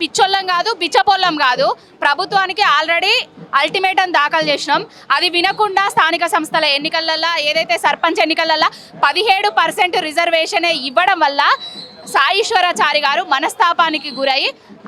పిచ్చోళ్ళం కాదు, బిచ్చపోళ్ళం కాదు. ప్రభుత్వానికి ఆల్రెడీ అల్టిమేటం దాఖలు చేసినాం. అది వినకుండా స్థానిక సంస్థల ఎన్నికలలో ఏదైతే సర్పంచ్ ఎన్నికలలో 17% రిజర్వేషన్ ఇవ్వడం వల్ల సాయిశ్వరాచారి గారు మనస్తాపానికి గురై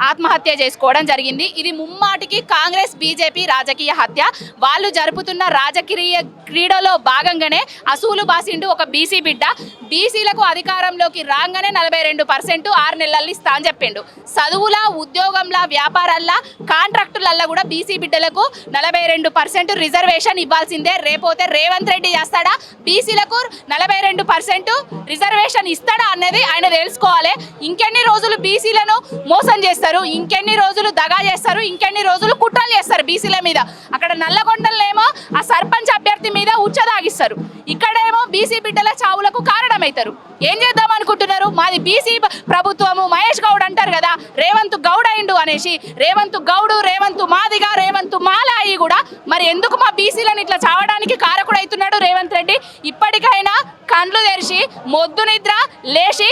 ఆత్మహత్య చేసుకోవడం జరిగింది. ఇది ముమ్మాటికి కాంగ్రెస్ బీజేపీ రాజకీయ హత్య. వాళ్ళు జరుపుతున్న రాజకీయ క్రీడలో భాగంగానే అసూలు బాసిండు ఒక బీసీ బిడ్డ. బీసీలకు అధికారంలోకి రాగానే 42% 6 నెలల్లో ఇస్తా అని చెప్పిండు. చదువుల, ఉద్యోగంలా, వ్యాపారాల్లో, కాంట్రాక్టులల్లో కూడా బీసీ బిడ్డలకు 42% రిజర్వేషన్ ఇవ్వాల్సిందే. రేపోతే రేవంత్ రెడ్డి చేస్తాడా బీసీలకు 42% రిజర్వేషన్ ఇస్తాడా అన్నది ఆయన తెలుసుకోవాలి. ఇంకెన్ని రోజులు బీసీలను మోసం చేస్తారు, ఇంకెన్ని రోజులు దగా చేస్తారు, ఇంకెన్ని రోజులు కుట్రలు చేస్తారు బీసీల మీద. అక్కడ నల్లగొండలేమో ఆ సర్పంచ్ అభ్యర్థి మీద ఉచ్చదాగిస్తారు, ఇక్కడేమో బీసీ బిడ్డల చావులకు కారణమవుతారు. ఏం చేద్దాం అనుకుంటున్నారు? మాది బీసీ ప్రభుత్వము, మహేష్ గౌడ్ అంటారు కదా రేవంత్ గౌడ్ అయిండు అనేసి. రేవంత్ గౌడు, రేవంత్ మాదిగా, రేవంత్ మాలాయి కూడా మరి ఎందుకు మా బీసీలను ఇట్లా చావడానికి కారకుడు అవుతున్నాడు రేవంత్ రెడ్డి? ఇప్పటికైనా కండ్లు తెరిచి మొద్దు నిద్ర లేచి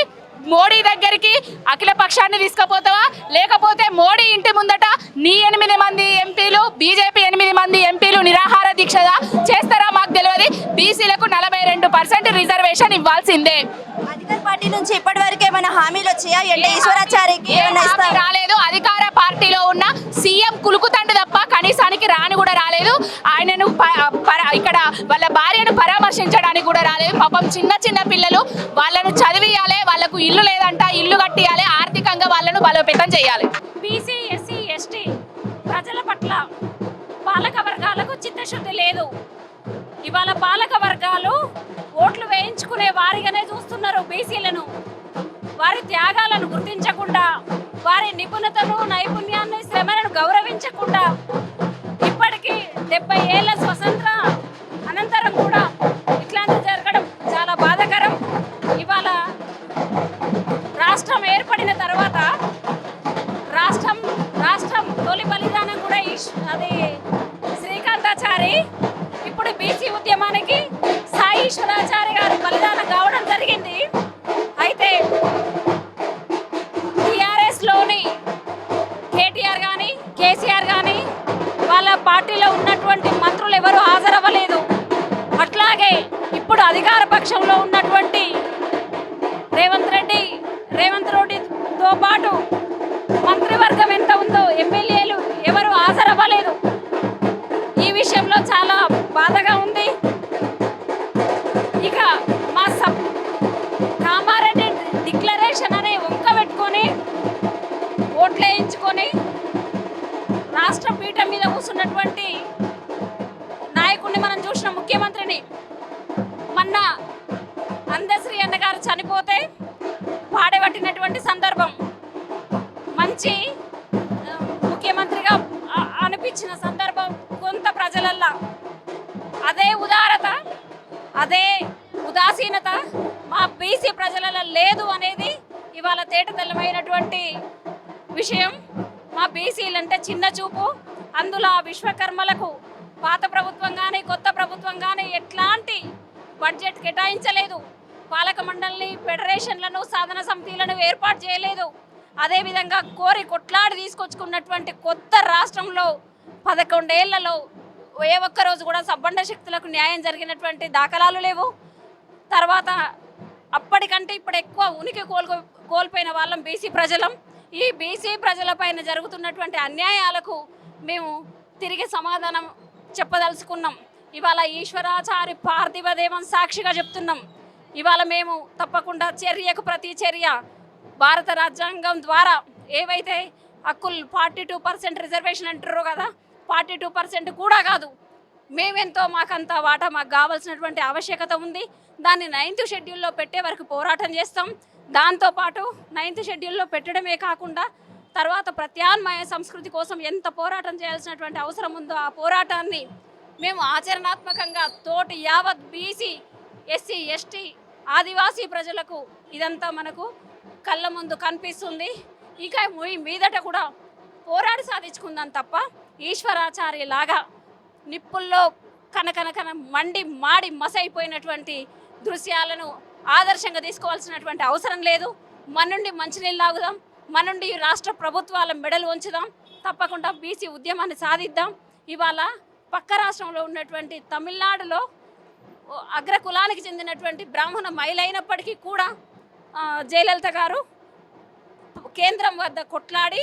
మోడీ దగ్గరికి అఖిల పక్షాన్ని తీసుకుపోతావా, లేకపోతే మోడీ ఇంటి ముందట నీ 8 మంది ఎంపీలు, బీజేపీ 8 మంది ఎంపీలు నిరాహార దీక్ష చేస్తారా మాకు తెలియదు. బీసీలకు 42% రిజర్వేషన్ ఇవ్వాల్సిందే. అధికార పార్టీ నుంచి ఇప్పటి వరకు ఏమైనా హామీలు వచ్చాయా? అంటే ఈశ్వరాచారికి రాలేదు. అధికార పార్టీలో ఉన్న సీఎం కులుకుతండు తప్ప కనీసానికి రాని కూడా రాలేదు. ఆయనను ఇక్కడ వాళ్ళ భార్యను పరామర్శించడానికి కూడా రాలేదు. పాపం చిన్న చిన్న పిల్లలు, వాళ్ళను చదివియాలి, వాళ్ళకు ఇల్లు లేదంట, ఇల్లు కట్టియాలి, ఆర్థికంగా వాళ్ళను బలోపేతం చేయాలి. బీసీ, ఎస్సీ, ఎస్టీ ప్రజల పట్ల పాలక వర్గాలకు చిత్తశుద్ధి లేదు. ఇవాళ పాలక వర్గాలు ఓట్లు వేయించుకునే వారిగానే చూస్తున్నారు బీసీలను. వారి త్యాగాలను గుర్తించకుండా, వారి నిపుణతను, నైపుణ్యాన్ని, శ్రమలను గౌరవించకుండా ఇప్పటికీ 70 ఏళ్ల స్వతంత్ర అనంతరం కూడా ఇట్లాంటి జరగడం చాలా బాధాకరం. ఇవాళ రాష్ట్రం ఏర్పడిన తర్వాత రాష్ట్రం తొలి బలిదానం కూడా అది శ్రీకాంతాచారి. ఇప్పుడు బీసీ ఉద్యమానికి సాయిశ్వరాచారి గారు బలిదానం కావడం జరిగింది. అయితే టీఆర్ఎస్లోని కేటీఆర్ కానీ, కేసీఆర్ కానీ వాళ్ళ పార్టీలో ఉన్నటువంటి మంత్రులు ఎవరు హాజరవ్వలేదు. అట్లాగే ఇప్పుడు అధికార పక్షంలో ఉన్నటువంటి రేవంత్ రెడ్డితో పాటు మంత్రివర్గం ఎంత ఉందో ఎమ్మెల్యేలు ఎవరు హాజరవ్వలేదు. ఈ విషయంలో చాలా బాధగా ఉంది. ఇక మా కామారెడ్డి డిక్లరేషన్ అనే వంక పెట్టుకొని ఓట్లు వేయించుకొని రాష్ట్ర పీఠం మీద కూర్చున్నటువంటి నాయకుడిని మనం చూసిన ముఖ్యమంత్రిని. మొన్న అందశ్రీ అన్న గారు చనిపోతే పాడబట్టినటువంటి సందర్భం, మంచి ముఖ్యమంత్రిగా అనిపించిన సందర్భం కొంత ప్రజలల్లా. అదే ఉదారత, అదే ఉదాసీనత మా బీసీ ప్రజలలో లేదు అనేది ఇవాళ తేటతెల్లమైనటువంటి విషయం. మా బీసీలంటే చిన్న చూపు. అందులో విశ్వకర్మలకు పాత ప్రభుత్వం కానీ, కొత్త ప్రభుత్వం కానీ ఎట్లాంటి బడ్జెట్ కేటాయించలేదు. పాలక మండలిని, ఫెడరేషన్లను, సాధన సమితిలను ఏర్పాటు చేయలేదు. అదేవిధంగా కోరి కొట్లాడి తీసుకొచ్చుకున్నటువంటి కొత్త రాష్ట్రంలో 11 ఏళ్లలో ఏ ఒక్కరోజు కూడా సబ్బండ శక్తులకు న్యాయం జరిగినటువంటి దాఖలాలు లేవు. తర్వాత అప్పటికంటే ఇప్పుడు ఎక్కువ ఉనికి కోల్పోయిన వాళ్ళం బీసీ ప్రజలం. ఈ బీసీ ప్రజలపైన జరుగుతున్నటువంటి అన్యాయాలకు మేము తిరిగి సమాధానం చెప్పదలుచుకున్నాం. ఇవాళ ఈశ్వరాచారి పార్థివ దేవం సాక్షిగా చెప్తున్నాం. ఇవాళ మేము తప్పకుండా చర్యకు ప్రతి చర్య భారత రాజ్యాంగం ద్వారా ఏవైతే హక్కులు 42% రిజర్వేషన్ అంటారో కదా, 42% కూడా కాదు, మేమెంతో మాకంత వాటా మాకు కావాల్సినటువంటి ఆవశ్యకత ఉంది. దాన్ని 9th షెడ్యూల్లో పెట్టే వరకు పోరాటం చేస్తాం. దాంతోపాటు 9th షెడ్యూల్లో పెట్టడమే కాకుండా తర్వాత ప్రత్యామ్నాయ సంస్కృతి కోసం ఎంత పోరాటం చేయాల్సినటువంటి అవసరం ఉందో ఆ పోరాటాన్ని మేము ఆచరణాత్మకంగా తోటి యావత్ బీసీ, ఎస్సీ, ఎస్టీ, ఆదివాసీ ప్రజలకు ఇదంతా మనకు కళ్ళ ముందు కనిపిస్తుంది. ఇక మీదట కూడా పోరాడి సాధించుకుందాం తప్ప ఈశ్వరాచార్య లాగా నిప్పుల్లో కనకనకన మండి మాడి మసైపోయినటువంటి దృశ్యాలను ఆదర్శంగా తీసుకోవాల్సినటువంటి అవసరం లేదు. మన నుండి మంచినీళ్ళు తాగుదాం, మన నుండి ఈ రాష్ట్ర ప్రభుత్వాల మెడలు ఉంచుదాం, తప్పకుండా బీసీ ఉద్యమాన్ని సాధిద్దాం. ఇవాళ పక్క రాష్ట్రంలో ఉన్నటువంటి తమిళనాడులో అగ్ర కులానికి చెందినటువంటి బ్రాహ్మణ మహిళ అయినప్పటికీ కూడా జయలలిత గారు కేంద్రం వద్ద కొట్లాడి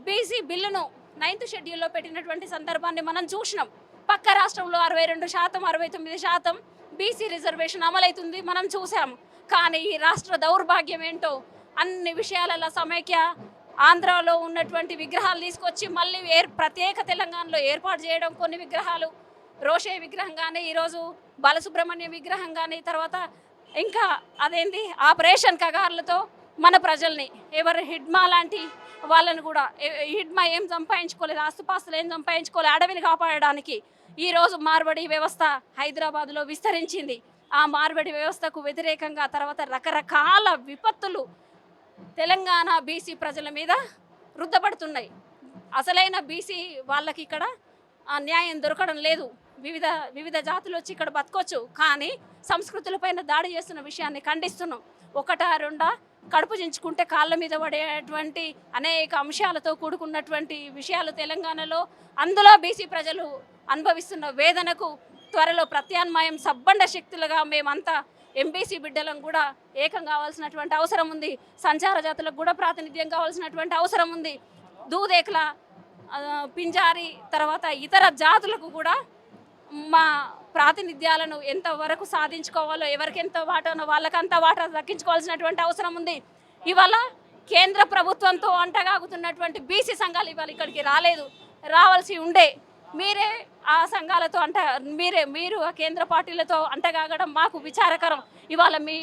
బీసీ బిల్లును 9th షెడ్యూల్లో పెట్టినటువంటి సందర్భాన్ని మనం చూసినాం. పక్క రాష్ట్రంలో 62%, 69% బీసీ రిజర్వేషన్ అమలవుతుంది మనం చూసాం. కానీ ఈ రాష్ట్ర దౌర్భాగ్యం ఏంటో, అన్ని విషయాలలో సమైక్య ఆంధ్రాలో ఉన్నటువంటి విగ్రహాలు తీసుకొచ్చి మళ్ళీ ప్రత్యేక తెలంగాణలో ఏర్పాటు చేయడం, కొన్ని విగ్రహాలు రోషే విగ్రహం కానీ, ఈరోజు బాలసుబ్రహ్మణ్య విగ్రహం కానీ, తర్వాత ఇంకా అదేంటి ఆపరేషన్ కగార్లతో మన ప్రజల్ని ఎవరు హిడ్మా లాంటి వాళ్ళని కూడా, హిడ్మా ఏం సంపాదించుకోలేదు, ఆస్తుపాస్తులు ఏం సంపాదించుకోలేదు, అడవిని కాపాడడానికి ఈరోజు మార్బడి వ్యవస్థ హైదరాబాద్లో విస్తరించింది. ఆ మార్బడి వ్యవస్థకు వ్యతిరేకంగా తర్వాత రకరకాల విపత్తులు తెలంగాణ బీసీ ప్రజల మీద రుద్దపడుతున్నాయి. అసలైన బీసీ వాళ్ళకి ఇక్కడ న్యాయం దొరకడం లేదు. వివిధ జాతులు వచ్చి ఇక్కడ బతకొచ్చు, కానీ సంస్కృతులపైన దాడి చేస్తున్న విషయాన్ని ఖండిస్తున్నాం. ఒకటా రెండా కడుపు చించుకుంటే కాళ్ళ మీద పడేటువంటి అనేక అంశాలతో కూడుకున్నటువంటి విషయాలు తెలంగాణలో, అందులో బీసీ ప్రజలు అనుభవిస్తున్న వేదనకు త్వరలో ప్రత్యామ్నాయం సబ్బండ శక్తులుగా మేమంతా ఎంబీసీ బిడ్డలను కూడా ఏకం కావాల్సినటువంటి అవసరం ఉంది. సంచార జాతులకు కూడా ప్రాతినిధ్యం కావాల్సినటువంటి అవసరం ఉంది. దూదేకుల, పింజారి, తర్వాత ఇతర జాతులకు కూడా మా ప్రాతినిధ్యాలను ఎంతవరకు సాధించుకోవాలో, ఎవరికి ఎంత వాటానో వాళ్ళకంత వాటా దక్కించుకోవాల్సినటువంటి అవసరం ఉంది. ఇవాళ కేంద్ర ప్రభుత్వంతో అంటగాగుతున్నటువంటి బీసీ సంఘాలు ఇవాళ ఇక్కడికి రావాల్సి ఉండే. మీరే ఆ సంఘాలతో మీరు ఆ కేంద్ర పార్టీలతో అంటగాగడం మాకు విచారకరం. ఇవాళ మీ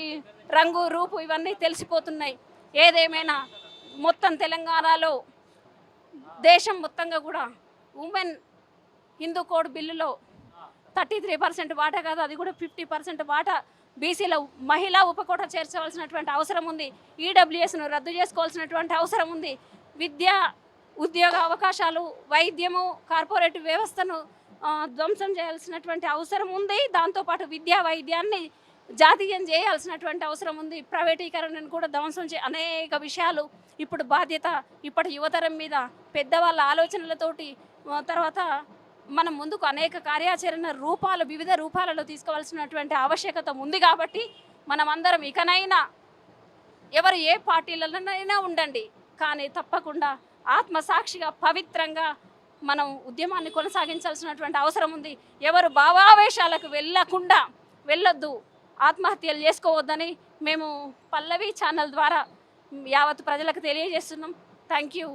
రంగు రూపు ఇవన్నీ తెలిసిపోతున్నాయి. ఏదేమైనా మొత్తం తెలంగాణలో, దేశం మొత్తంగా కూడా ఉమెన్ హిందూ కోడ్ బిల్లులో 33% వాటా కాదు, అది కూడా 50% వాటా బీసీలో మహిళా ఉపకోట చేర్చవలసినటువంటి అవసరం ఉంది. ఈడబ్ల్యూఎస్ను రద్దు చేసుకోవాల్సినటువంటి అవసరం ఉంది. విద్య, ఉద్యోగ అవకాశాలు, వైద్యము, కార్పొరేట్ వ్యవస్థను ధ్వంసం చేయాల్సినటువంటి అవసరం ఉంది. దాంతోపాటు విద్యా వైద్యాన్ని జాతీయం చేయాల్సినటువంటి అవసరం ఉంది. ప్రైవేటీకరణను కూడా ధ్వంసం అనేక విషయాలు ఇప్పుడు బాధ్యత ఇప్పటి యువతరం మీద, పెద్దవాళ్ళ ఆలోచనలతోటి, తర్వాత మనం ముందుకు అనేక కార్యాచరణ రూపాలు, వివిధ రూపాలలో తీసుకోవాల్సినటువంటి ఆవశ్యకత ఉంది. కాబట్టి మనమందరం ఇకనైనా ఎవరు ఏ పార్టీలలోనైనా ఉండండి, కానీ తప్పకుండా ఆత్మసాక్షిగా పవిత్రంగా మనం ఉద్యమాన్ని కొనసాగించాల్సినటువంటి అవసరం ఉంది. ఎవరు భావావేశాలకు వెళ్ళొద్దు, ఆత్మహత్యలు చేసుకోవద్దని మేము పల్లవి ఛానల్ ద్వారా యావత్ ప్రజలకు తెలియజేస్తున్నాం. Thank you.